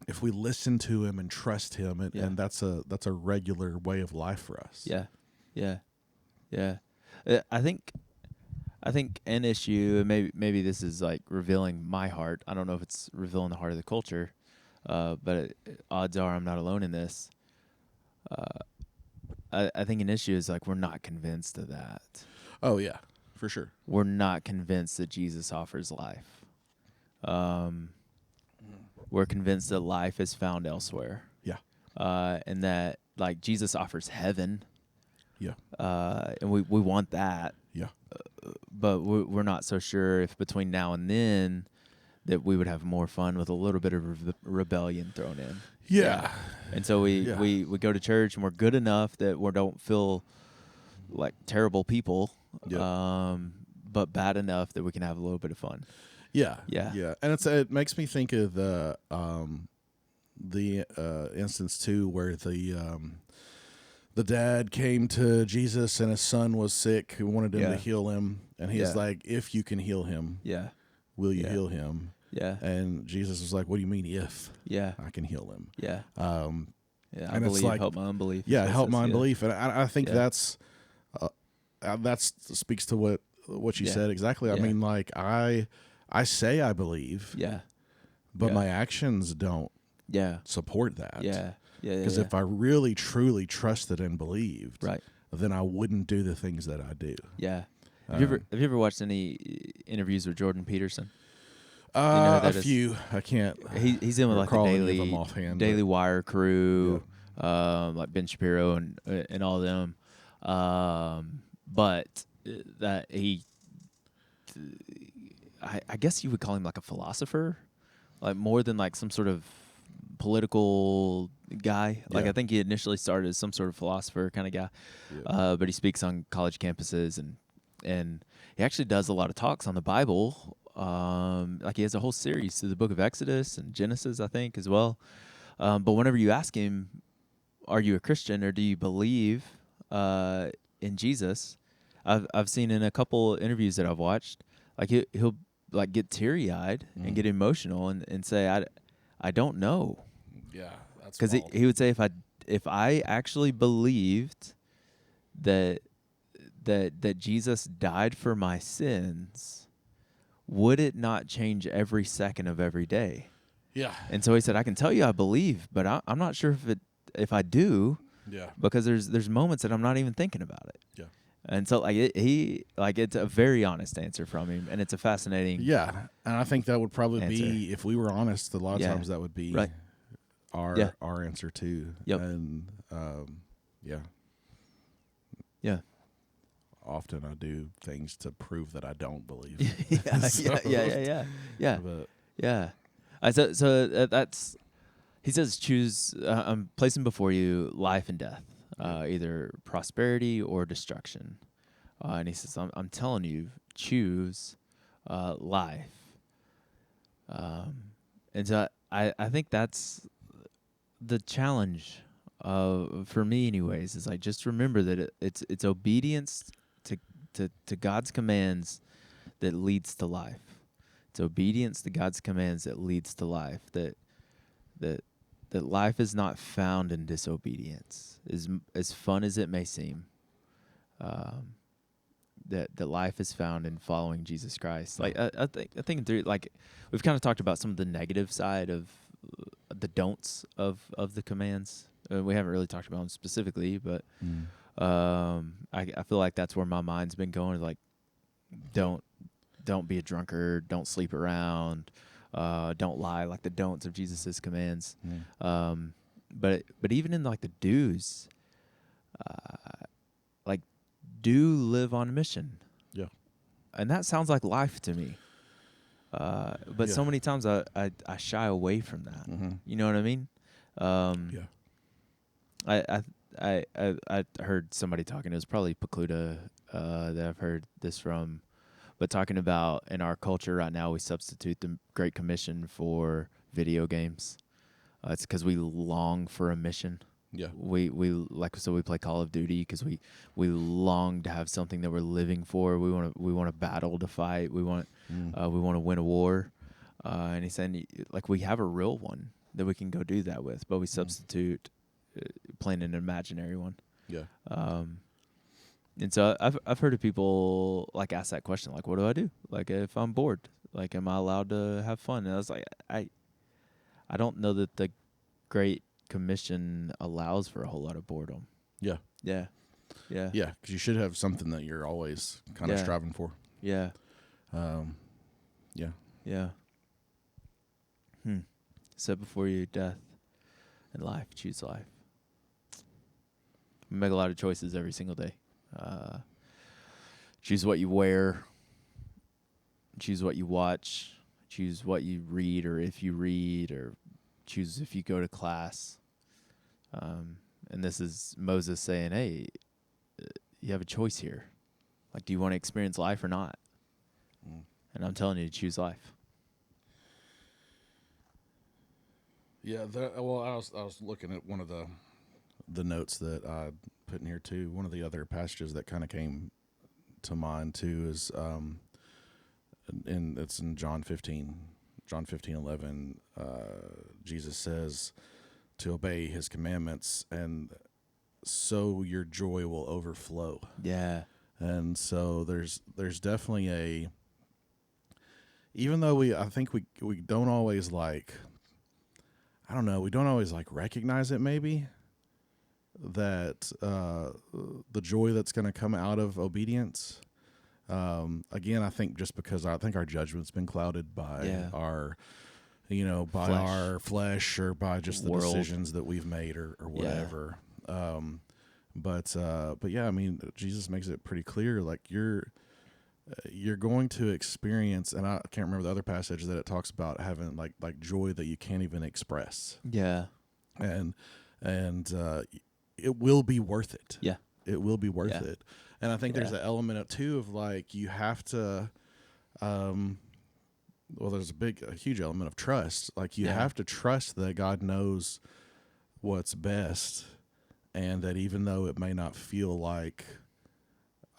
If we listen to him and trust him, and that's a regular way of life for us. Yeah. Yeah. Yeah. I think an issue, and maybe this is like revealing my heart. I don't know if it's revealing the heart of the culture, but odds are I'm not alone in this. I think an issue is, like, we're not convinced of that. Oh yeah, for sure. We're not convinced that Jesus offers life. We're convinced that life is found elsewhere. Yeah. And that, like, Jesus offers heaven. Yeah. And we want that. Yeah. But we're not so sure if between now and then that we would have more fun with a little bit of rebellion thrown in. Yeah. And so we go to church, and we're good enough that we don't feel like terrible people, but bad enough that we can have a little bit of fun. Yeah. Yeah. Yeah. And it makes me think of the instance too, where the dad came to Jesus and his son was sick, who wanted him to heal him, and he's like, "If you can heal him, will you heal him?" Yeah. And Jesus was like, "What do you mean, if? Yeah. I can heal him." Yeah. I and believe, it's like, help my unbelief. Yeah, help my unbelief. And I think that's speaks to what you said exactly. I mean, like, I say I believe, but my actions don't support that. Yeah. Yeah. Because if I really, truly trusted and believed, then I wouldn't do the things that I do. Yeah. Have you ever watched any interviews with Jordan Peterson? A few. I can't. He's in with like the Daily Wire crew, like Ben Shapiro and all of them. But that I guess you would call him like a philosopher, like more than like some sort of political guy. Like, I think he initially started as some sort of philosopher kind of guy, but he speaks on college campuses and he actually does a lot of talks on the Bible. Like, he has a whole series through the book of Exodus and Genesis, I think, as well. But whenever you ask him, are you a Christian or do you believe in Jesus? I've seen in a couple interviews that I've watched, like, he'll like get teary-eyed and get emotional and say, I don't know. Yeah, that's because he would say, if I actually believed that Jesus died for my sins, would it not change every second of every day? Yeah. And so he said, I can tell you I believe, but I'm not sure if I do. Yeah. Because there's moments that I'm not even thinking about it. Yeah. And so it's a very honest answer from him, and it's a fascinating Yeah, and I think that would probably answer. be, if we were honest, a lot of Yeah. times that would be Right. our Yeah. our answer too. Yep. And yeah, Yeah. often I do things to prove that I don't believe. Yeah. But Yeah. That's he says choose. I'm placing before you life and death, either prosperity or destruction. And he says, I'm telling you, choose life. And so I think that's the challenge for me, anyways. Is like just remember that it's obedience to God's commands that leads to life. It's obedience to God's commands that leads to life. That life is not found in disobedience. As fun as it may seem, that life is found in following Jesus Christ. Like I think through, like we've kind of talked about some of the negative side of the don'ts of the commands. We haven't really talked about them specifically, but I feel like that's where my mind's been going. Like don't be a drunkard, don't sleep around, don't lie, like the don'ts of Jesus's commands. But even in like the do's, like do live on mission. yeah, And that sounds like life to me. But so many times I shy away from that. Mm-hmm. You know what I mean? I heard somebody talking. It was probably Pekluda that I've heard this from, but talking about in our culture right now, we substitute the Great Commission for video games. It's because we long for a mission. Yeah. We play Call of Duty because we long to have something that we're living for. We want a battle to fight. We want to win a war. And he's saying like we have a real one that we can go do that with, but we substitute playing an imaginary one. Yeah. And so I've heard of people like ask that question, like, what do I do? Like if I'm bored, like am I allowed to have fun? And I was like, I don't know that the Great Commission allows for a whole lot of boredom. Yeah. Yeah. Yeah. Yeah. Because you should have something that you're always kind of striving for. Yeah. Yeah. Yeah. Set before you death and life. Choose life. We make a lot of choices every single day. Choose what you wear. Choose what you watch. Choose what you read, or if you read, or choose if you go to class. And this is Moses saying, hey, you have a choice here. Like, do you want to experience life or not? And I'm telling you to choose life. Yeah. I was looking at one of the notes that I put in here too. One of the other passages that kind of came to mind too is it's in John 15:11. Jesus says to obey his commandments, and so your joy will overflow. Yeah. And so there's definitely even though I think we don't always we don't always recognize it, maybe, that the joy that's going to come out of obedience. Again, I think just because I think our judgment's been clouded by our our flesh, or by just the decisions that we've made, or whatever. But yeah, I mean, Jesus makes it pretty clear, like you're going to experience, and I can't remember the other passage that it talks about having like joy that you can't even express. Yeah. And it will be worth it. Yeah. It will be worth it. And I think there's an element of too of like you have to there's a huge element of trust. Like you have to trust that God knows what's best, and that even though it may not feel like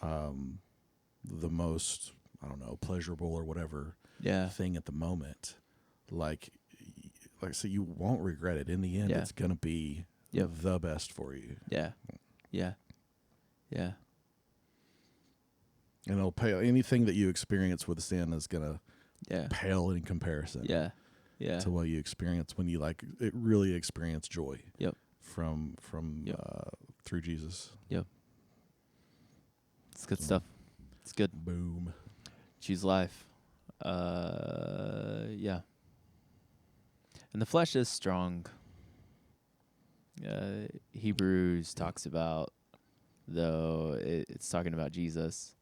the most, I don't know, pleasurable or whatever thing at the moment, like I said, you won't regret it. In the end, it's going to be the best for you. Yeah. Yeah. Yeah. And it'll pale. Anything that you experience with sin is going to pale in comparison. Yeah. Yeah. To what you experience when you really experience joy. Yep. From through Jesus. Yep. It's good stuff. It's good. Boom. Choose life. Yeah. And the flesh is strong. Hebrews talks about, though, it's talking about Jesus.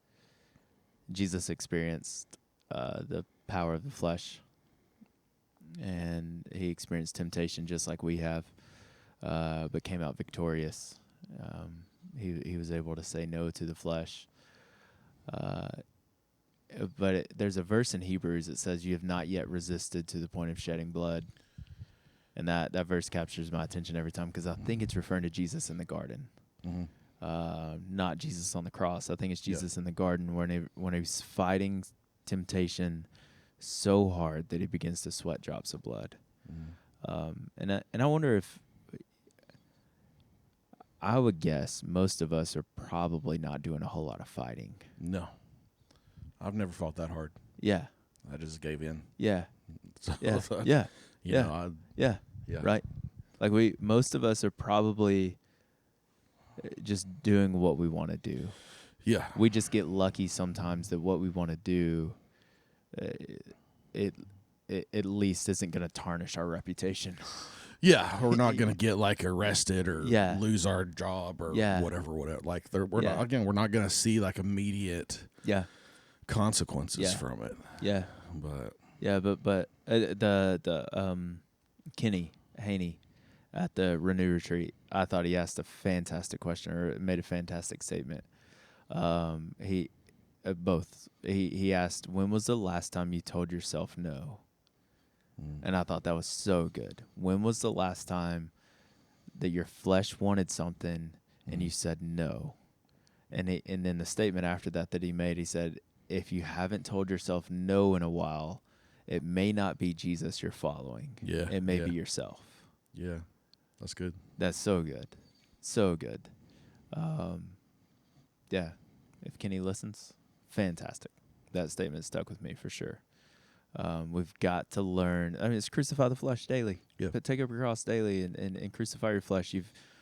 Jesus experienced the power of the flesh, and he experienced temptation just like we have, but came out victorious. He was able to say no to the flesh. But there's a verse in Hebrews that says, "You have not yet resisted to the point of shedding blood." And that verse captures my attention every time, because I think it's referring to Jesus in the garden, not Jesus on the cross. I think it's Jesus in the garden when he's fighting temptation so hard that he begins to sweat drops of blood. And I wonder if, I would guess most of us are probably not doing a whole lot of fighting. No. I've never fought that hard. Yeah. I just gave in. Yeah. So, Yeah. you Yeah. know, Right. Like most of us are probably just doing what we want to do. Yeah. We just get lucky sometimes that what we want to do, it at least isn't going to tarnish our reputation. Yeah, we're not going to get like arrested or Yeah. lose our job or Yeah. whatever. Like we're not going to see like immediate Yeah. consequences from it. Yeah. But the Kenny Haney at the Renew Retreat, I thought he asked a fantastic question, or made a fantastic statement. He asked, when was the last time you told yourself no? And I thought that was so good. When was the last time that your flesh wanted something and you said no? And then the statement after that he made, he said, if you haven't told yourself no in a while, it may not be Jesus you're following. Yeah. It may be yourself. Yeah. That's good. That's so good. So good. Yeah. If Kenny listens, fantastic. That statement stuck with me for sure. We've got to learn. I mean, it's crucify the flesh daily. Yeah. But take up your cross daily and crucify your flesh.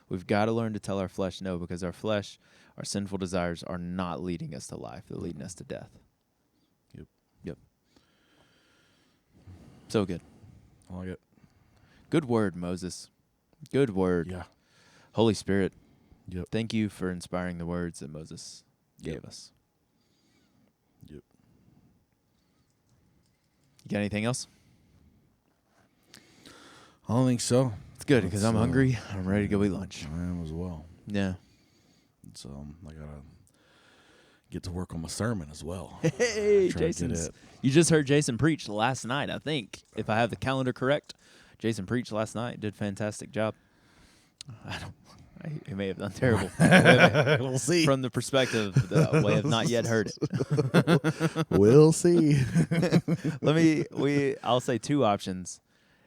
We've got to learn to tell our flesh no, because our flesh, our sinful desires are not leading us to life. They're leading us to death. Yep. So good. I like it. Good word, Moses. Good word. Yeah. Holy Spirit. Yep. Thank you for inspiring the words that Moses gave us. Yep. You got anything else? I don't think so. It's good, because I'm hungry. I'm ready to go eat lunch. I am as well. Yeah. So I got to get to work on my sermon as well. Hey, Try to Jason. get it. You just heard Jason preach last night, I think. If I have the calendar correct, Jason preached last night. Did a fantastic job. He may have done terrible. We'll see. From the perspective that we have not yet heard it. We'll see. I'll say two options,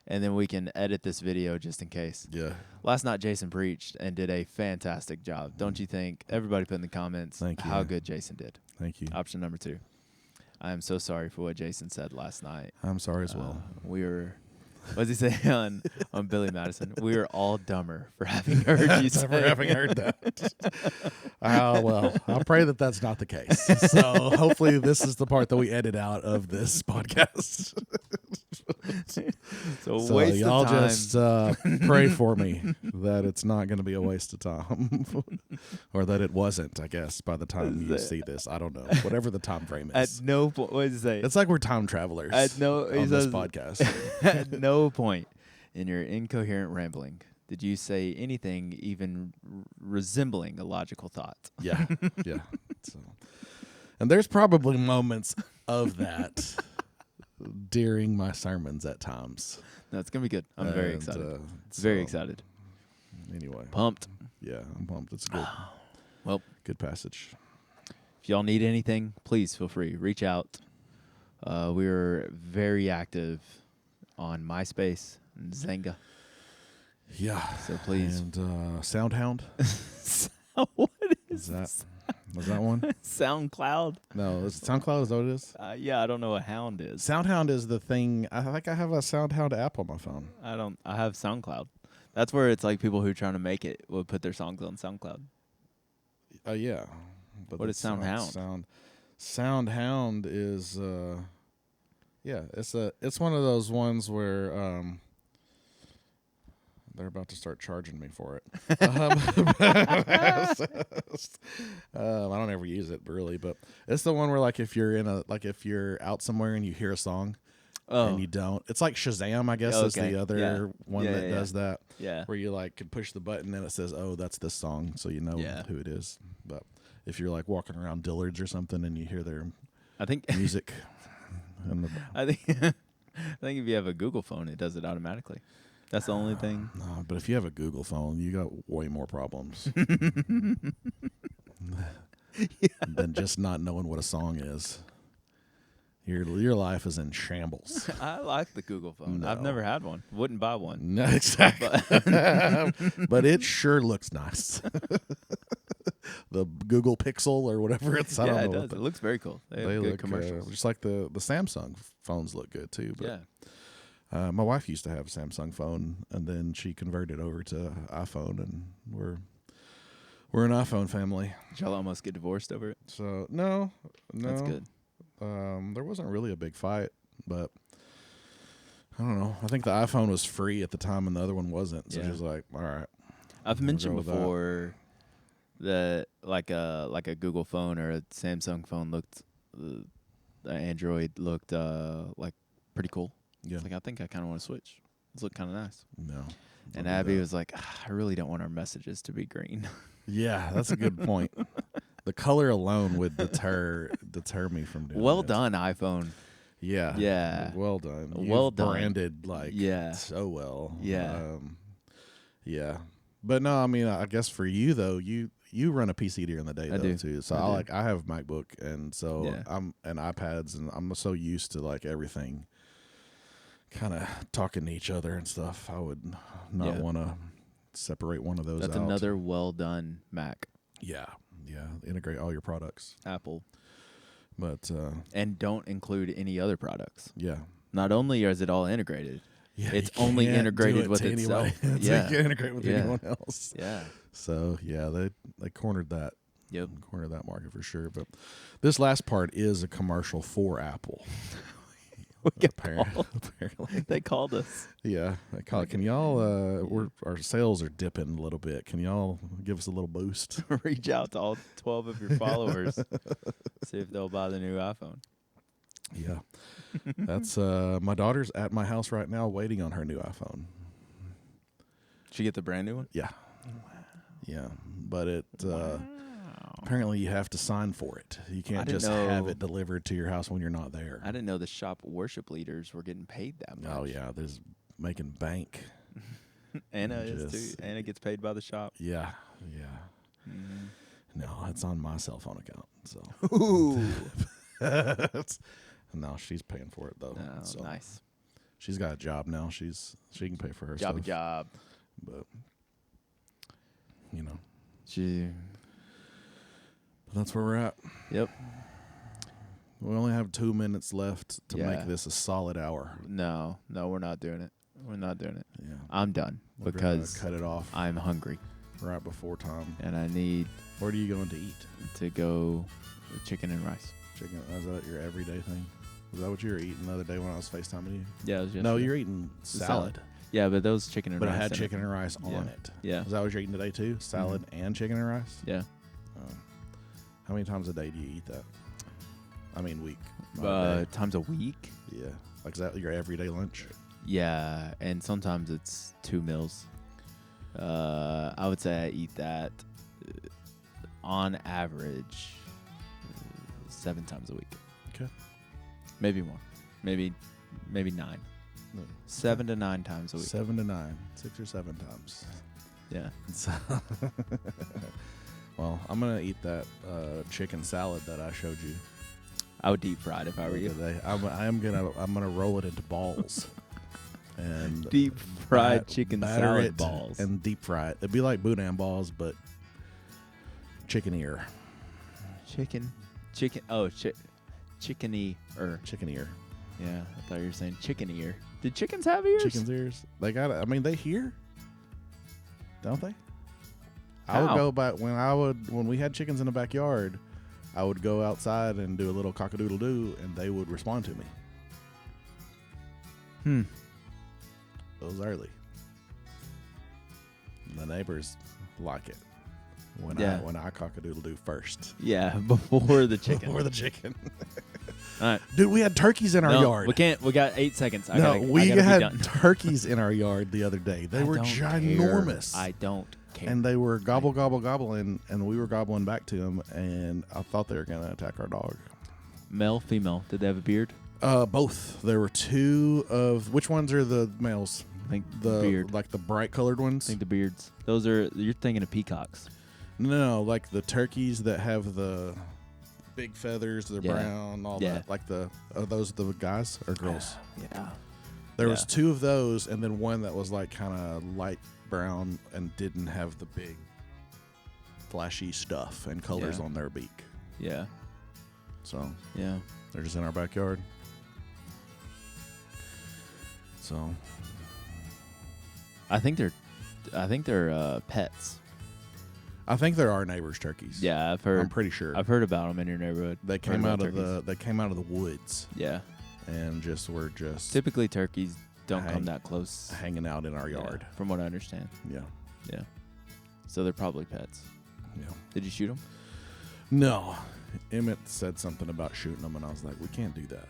and then we can edit this video just in case. Yeah. Last night, Jason preached and did a fantastic job. Don't you think? Everybody put in the comments how good Jason did. Thank you. Option number 2. I am so sorry for what Jason said last night. I'm sorry as well. We were, what does he say on Billy Madison? We were all dumber for having heard you say For having heard that. Well, I'll pray that that's not the case. So hopefully this is the part that we edit out of this podcast. So waste y'all of time. just pray for me that it's not going to be a waste of time. Or that it wasn't, I guess, by the time you see this. I don't know. Whatever the time frame is. At no point, what does he say? It's like we're time travelers he on this says, podcast. At no point in your incoherent rambling did you say anything even resembling a logical thought. Yeah. So, and there's probably moments of that during my sermons at times. No, it's going to be good. I'm very excited. Very excited. Anyway. Pumped. Yeah, I'm pumped. It's good. Well, Good passage. if y'all need anything, please feel free. Reach out. We're very active on MySpace and Zynga. Yeah. So please. And Soundhound. What is that? Was that one? SoundCloud? No, is it SoundCloud? Is that what it is? Yeah, I don't know what Hound is. Soundhound is the thing. I think I have a Soundhound app on my phone. I have SoundCloud. That's where it's like people who are trying to make it will put their songs on SoundCloud. Yeah. But What is that's, SoundHound? SoundHound is it's one of those ones where they're about to start charging me for it. I don't ever use it really, but it's the one where like if you're out somewhere and you hear a song and you don't, it's like Shazam, I guess, is the other one that does that. Yeah. Where you like can push the button and it says, "Oh, that's this song," so you know who it is. But if you're like walking around Dillard's or something and you hear their music, I think if you have a Google phone, it does it automatically. That's the only thing. No, but if you have a Google phone, you got way more problems than just not knowing what a song is. Your life is in shambles. I like the Google phone. No. I've never had one. Wouldn't buy one. No, exactly. But it sure looks nice. The Google Pixel or whatever it's. I don't know. It does. It looks very cool. They have good look commercials. just like the Samsung phones look good too. But, my wife used to have a Samsung phone, and then she converted over to iPhone, and we're an iPhone family. Did y'all almost get divorced over it? So no, That's good. There wasn't really a big fight, but I don't know. I think the iPhone was free at the time, and the other one wasn't. So she's like, "All right." I've mentioned before that like a Google phone or a Samsung phone looked, the Android looked like pretty cool. Yeah. It's like, I think I kind of want to switch. These look kind of nice. No. And Abby was like, I really don't want our messages to be green. Yeah, that's a good point. The color alone would deter me from doing Well it. done, iPhone. Yeah. Yeah. Well done. Well done. Branded like so well. Yeah. Yeah. But no, I mean, I guess for you though, you run a PC during the day though too. So I have MacBook, and so I'm and iPads, and I'm so used to like everything kind of talking to each other and stuff. I would not want to separate one of those. That's out. another well done Mac. Yeah. Integrate all your products. Apple. But and don't include any other products. Yeah. Not only is it all integrated, it's only integrated with itself. You can't integrate with anyone else. Yeah. So they cornered that. Yep. Cornered that market for sure. But this last part is a commercial for Apple. Apparently. They called us. Yeah. They called. Can y'all our sales are dipping a little bit. Can y'all give us a little boost? Reach out to all 12 of your followers. See if they'll buy the new iPhone. Yeah. That's my daughter's at my house right now waiting on her new iPhone. She get the brand new one? Yeah. Yeah. But it apparently you have to sign for it. You can't just have it delivered to your house when you're not there. I didn't know the shop worship leaders were getting paid that much. Oh yeah, there's making bank. Anna is too. Anna gets paid by the shop. Yeah. Mm-hmm. No, it's on my cell phone account. So no, she's paying for it though. Oh, so nice. She's got a job now. She can pay for herself. Job. But that's where we're at. Yep. We only have 2 minutes left to make this a solid hour. No, we're not doing it. We're not doing it. Yeah. I'm done because cut it off I'm hungry right before time. and I need What are you going to eat? to go with chicken and rice. Chicken? Is that your everyday thing? Is that what you were eating the other day when I was FaceTiming you? Yeah, it was No, you're eating salad. Yeah, but those chicken and But rice. it had in chicken and rice on Yeah. it. Yeah. Is that what you're eating today too? Salad and chicken and rice? Yeah. How many times a day do you eat that? I mean, week. not a day. Times a week. Yeah. Like, is that your everyday lunch? Yeah, and sometimes it's 2 meals. I would say I eat that on average 7 times a week. Okay. Maybe more. Maybe 9. No. 7 to 9 times a week. 7 to 9. 6 or 7 times. Yeah. So well, I'm going to eat that chicken salad that I showed you. I would deep fry it if I were you. Today. I'm gonna roll it into balls. And Deep fried chicken batter salad it balls. and deep fry it. It'd be like boudin balls, but chicken ear. Chicken. Oh, chicken ear. Chicken ear. Yeah, I thought you were saying chicken ear. Did chickens have ears? Chicken's ears. They got it. I mean, they hear, don't they? How? I would go back when we had chickens in the backyard. I would go outside and do a little cock-a-doodle-doo, and they would respond to me. It was early. The neighbors like it when I cock-a-doodle-doo first. Yeah, before the chicken. Before the chicken. All right. Dude, we had turkeys in our yard. We can't. We got 8 seconds. We I gotta had be done. turkeys in our yard the other day. They were don't ginormous. care. I don't care. And they were gobbling, and we were gobbling back to them, and I thought they were going to attack our dog. Male, female. Did they have a beard? Both. There were two of... Which ones are the males? I think The beard. Like the bright colored ones? I think the beards. Those are... You're thinking of peacocks. No, like the turkeys that have the big feathers, they're Yeah. brown, all Yeah. that. Like are those the guys or girls? Yeah. There was two of those, and then one that was like kind of light brown and didn't have the big flashy stuff and colors on their beak. Yeah. So Yeah. they're just in our backyard. So I think they're pets. I think there are neighbors' turkeys. Yeah, I've heard. I'm pretty sure. I've heard about them in your neighborhood. They came out of the woods Yeah. and were just Typically, turkeys don't come that close. hanging out in our yard. From what I understand. Yeah. Yeah. So they're probably pets. Yeah. Did you shoot them? No. Emmett said something about shooting them, and I was like, we can't do that.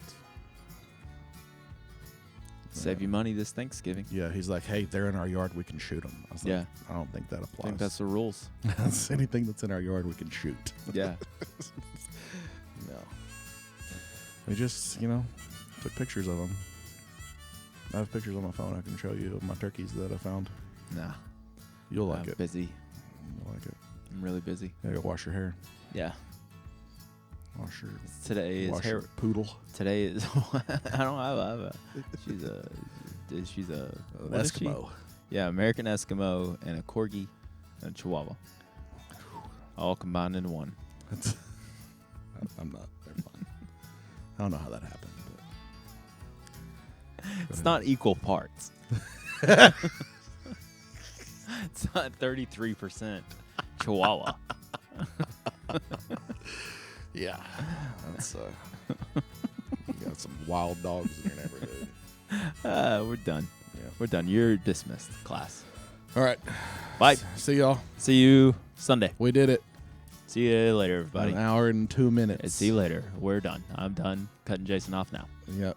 Save you money this Thanksgiving. Yeah, he's like, hey, they're in our yard, we can shoot them. I was like, I don't think that I applies. think that's the rules. Anything that's in our yard, we can shoot. Yeah. No. We just, took pictures of them. I have pictures on my phone I can show you of my turkeys that I found. Nah. You'll like I'm it. busy. You'll like it. I'm really busy. Yeah, go wash your hair. Yeah. Wash your Today is poodle. Today is I don't have a she's a what is she? Eskimo. Yeah, American Eskimo and a Corgi and a Chihuahua. All combined into one. I'm not. They're fine. I don't know how that happened. But It's not equal parts. It's not 33% Chihuahua. Yeah, that's you got some wild dogs in your neighborhood. We're done. Yeah. We're done. You're dismissed, class. All right. Bye. See y'all. See you Sunday. We did it. See you later, everybody. An hour and 2 minutes. See you later. We're done. I'm done cutting Jason off now. Yep.